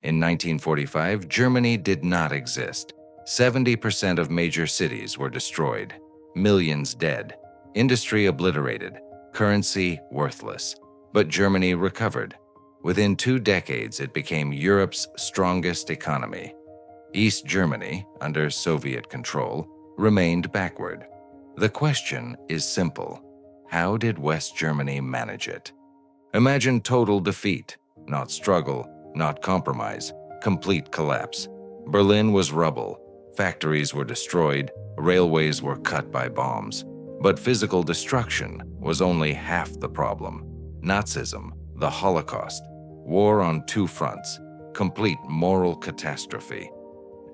In 1945, Germany did not exist. 70% of major cities were destroyed, millions dead, industry obliterated, currency worthless. But Germany recovered. Within 2 decades, it became Europe's strongest economy. East Germany, under Soviet control, remained backward. The question is simple. How did West Germany manage it? Imagine total defeat, not struggle, not compromise, complete collapse. Berlin was rubble, factories were destroyed, railways were cut by bombs. But physical destruction was only half the problem. Nazism, the Holocaust, war on 2 fronts, complete moral catastrophe.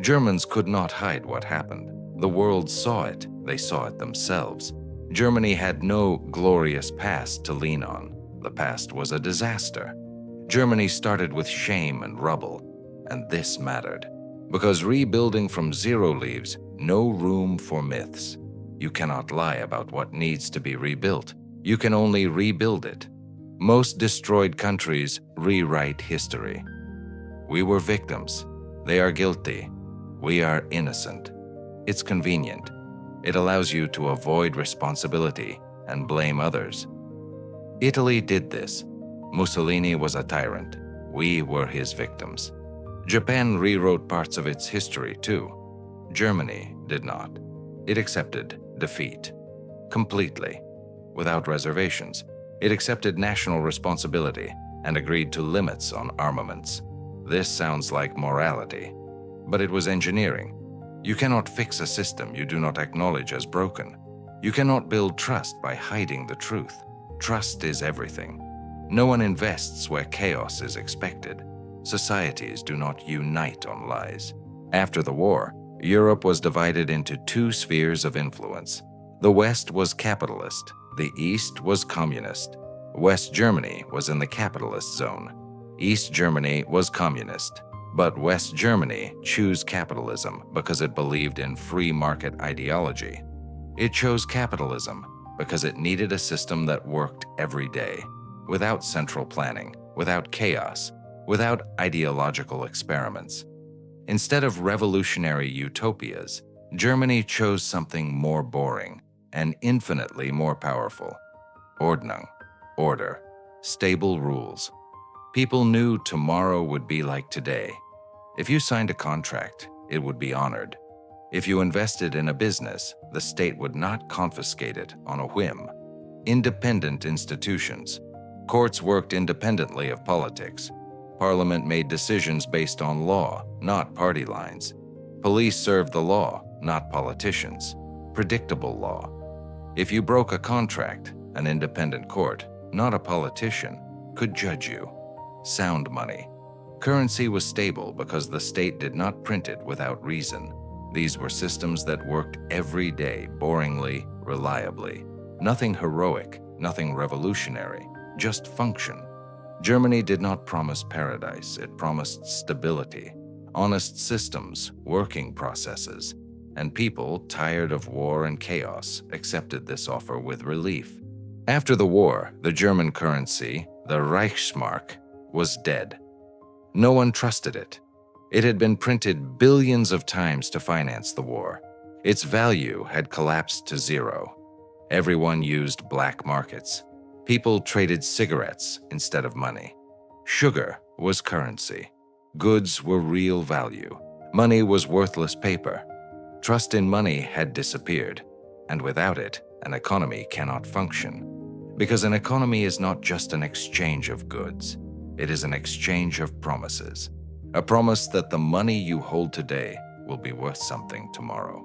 Germans could not hide what happened. The world saw it, they saw it themselves. Germany had no glorious past to lean on. The past was a disaster. Germany started with shame and rubble, and this mattered. Because rebuilding from zero leaves no room for myths. You cannot lie about what needs to be rebuilt. You can only rebuild it. Most destroyed countries rewrite history. We were victims. They are guilty. We are innocent. It's convenient. It allows you to avoid responsibility and blame others. Italy did this. Mussolini was a tyrant. We were his victims. Japan rewrote parts of its history too. Germany did not. It accepted defeat. Completely. Without reservations. It accepted national responsibility and agreed to limits on armaments. This sounds like morality, but it was engineering. You cannot fix a system you do not acknowledge as broken. You cannot build trust by hiding the truth. Trust is everything. No one invests where chaos is expected. Societies do not unite on lies. After the war, Europe was divided into 2 spheres of influence. The West was capitalist. The East was communist. West Germany was in the capitalist zone. East Germany was communist. But West Germany chose capitalism because it believed in free market ideology. It chose capitalism because it needed a system that worked every day, without central planning, without chaos, without ideological experiments. Instead of revolutionary utopias, Germany chose something more boring and infinitely more powerful. Ordnung, order, stable rules. People knew tomorrow would be like today. If you signed a contract, it would be honored. If you invested in a business, the state would not confiscate it on a whim. Independent institutions. Courts worked independently of politics. Parliament made decisions based on law, not party lines. Police served the law, not politicians. Predictable law. If you broke a contract, an independent court, not a politician, could judge you. Sound money. Currency was stable because the state did not print it without reason. These were systems that worked every day, boringly, reliably. Nothing heroic, nothing revolutionary, just function. Germany did not promise paradise, it promised stability, honest systems, working processes. And people, tired of war and chaos, accepted this offer with relief. After the war, the German currency, the Reichsmark, was dead. No one trusted it. It had been printed billions of times to finance the war. Its value had collapsed to zero. Everyone used black markets. People traded cigarettes instead of money. Sugar was currency. Goods were real value. Money was worthless paper. Trust in money had disappeared, and without it, an economy cannot function. Because an economy is not just an exchange of goods. It is an exchange of promises. A promise that the money you hold today will be worth something tomorrow.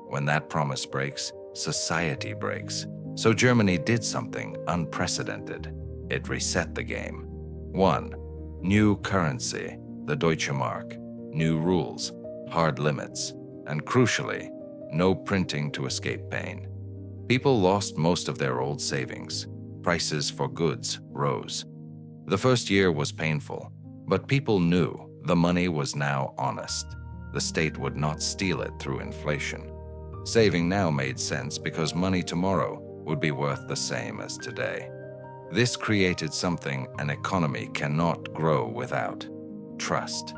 When that promise breaks, society breaks. So Germany did something unprecedented. It reset the game. 1. New currency, the Deutsche Mark. New rules, hard limits, and crucially, no printing to escape pain. People lost most of their old savings. Prices for goods rose. The first year was painful, but people knew the money was now honest. The state would not steal it through inflation. Saving now made sense because money tomorrow would be worth the same as today. This created something an economy cannot grow without: trust.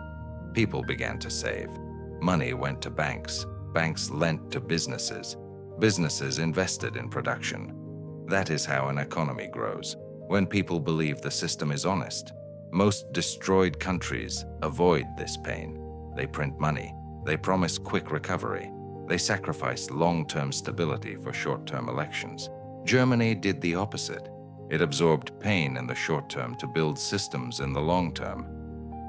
People began to save. Money went to banks. Banks lent to businesses. Businesses invested in production. That is how an economy grows, when people believe the system is honest. Most destroyed countries avoid this pain. They print money. They promise quick recovery. They sacrifice long-term stability for short-term elections. Germany did the opposite. It absorbed pain in the short term to build systems in the long term.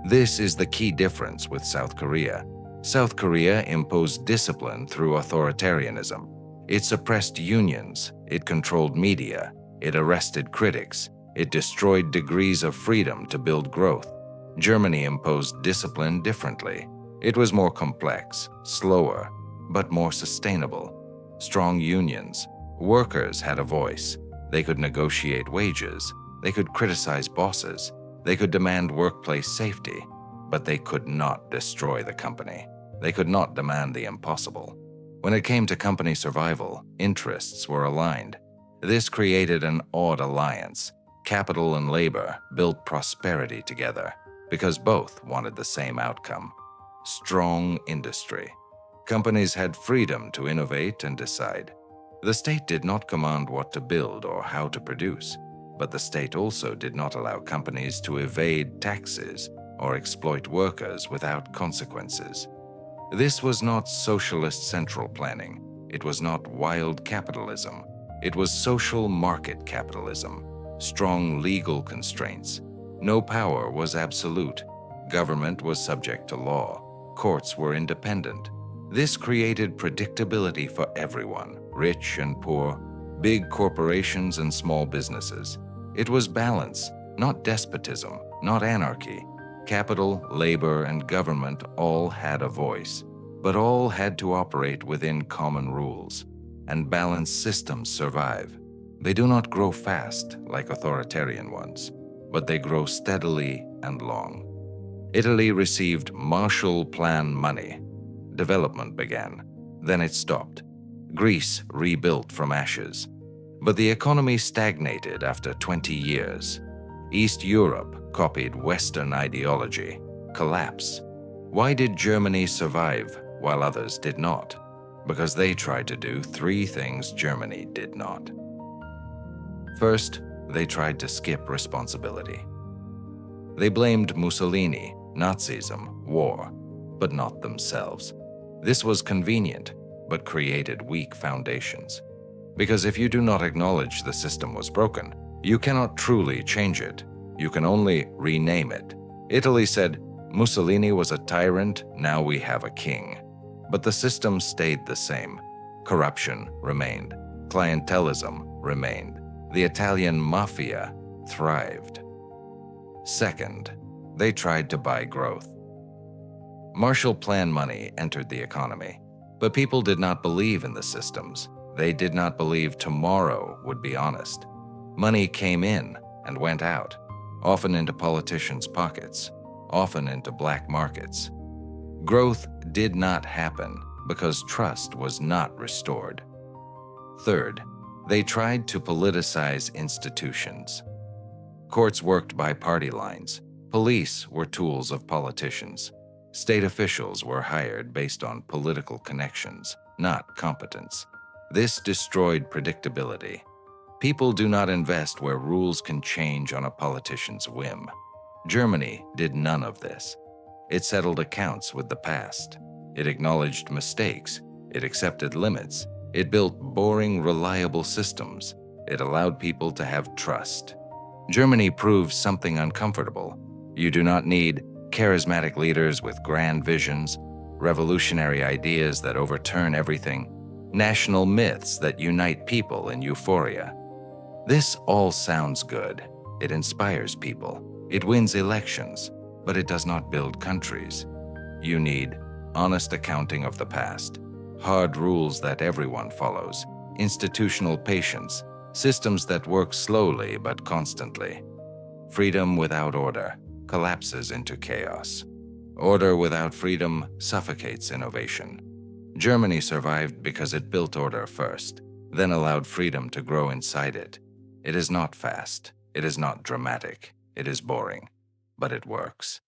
This is the key difference with South Korea. South Korea imposed discipline through authoritarianism. It suppressed unions. It controlled media. It arrested critics. It destroyed degrees of freedom to build growth. Germany imposed discipline differently. It was more complex, slower, but more sustainable. Strong unions. Workers had a voice. They could negotiate wages. They could criticize bosses. They could demand workplace safety. But they could not destroy the company. They could not demand the impossible. When it came to company survival, interests were aligned. This created an odd alliance. Capital and labor built prosperity together because both wanted the same outcome. Strong industry. Companies had freedom to innovate and decide. The state did not command what to build or how to produce, but the state also did not allow companies to evade taxes or exploit workers without consequences. This was not socialist central planning. It was not wild capitalism. It was social market capitalism. Strong legal constraints. No power was absolute. Government was subject to law. Courts were independent. This created predictability for everyone, rich and poor, big corporations and small businesses. It was balance, not despotism, not anarchy. Capital, labor, and government all had a voice, but all had to operate within common rules. And balanced systems survive. They do not grow fast like authoritarian ones, but they grow steadily and long. Italy received Marshall Plan money. Development began. Then it stopped. Greece rebuilt from ashes. But the economy stagnated after 20 years. East Europe copied Western ideology. Collapse. Why did Germany survive while others did not? Because they tried to do three things Germany did not. First, they tried to skip responsibility. They blamed Mussolini, Nazism, war, but not themselves. This was convenient, but created weak foundations. Because if you do not acknowledge the system was broken, you cannot truly change it. You can only rename it. Italy said, Mussolini was a tyrant, now we have a king. But the system stayed the same. Corruption remained. Clientelism remained. The Italian mafia thrived. Second, they tried to buy growth. Marshall Plan money entered the economy, but people did not believe in the systems. They did not believe tomorrow would be honest. Money came in and went out, often into politicians' pockets, often into black markets. Growth did not happen because trust was not restored. Third, they tried to politicize institutions. Courts worked by party lines. Police were tools of politicians. State officials were hired based on political connections, not competence. This destroyed predictability. People do not invest where rules can change on a politician's whim. Germany did none of this. It settled accounts with the past. It acknowledged mistakes. It accepted limits. It built boring, reliable systems. It allowed people to have trust. Germany proved something uncomfortable. You do not need charismatic leaders with grand visions, revolutionary ideas that overturn everything, national myths that unite people in euphoria. This all sounds good. It inspires people. It wins elections, but it does not build countries. You need honest accounting of the past, hard rules that everyone follows, institutional patience, systems that work slowly but constantly. Freedom without order collapses into chaos. Order without freedom suffocates innovation. Germany survived because it built order first, then allowed freedom to grow inside it. It is not fast. It is not dramatic. It is boring. But it works.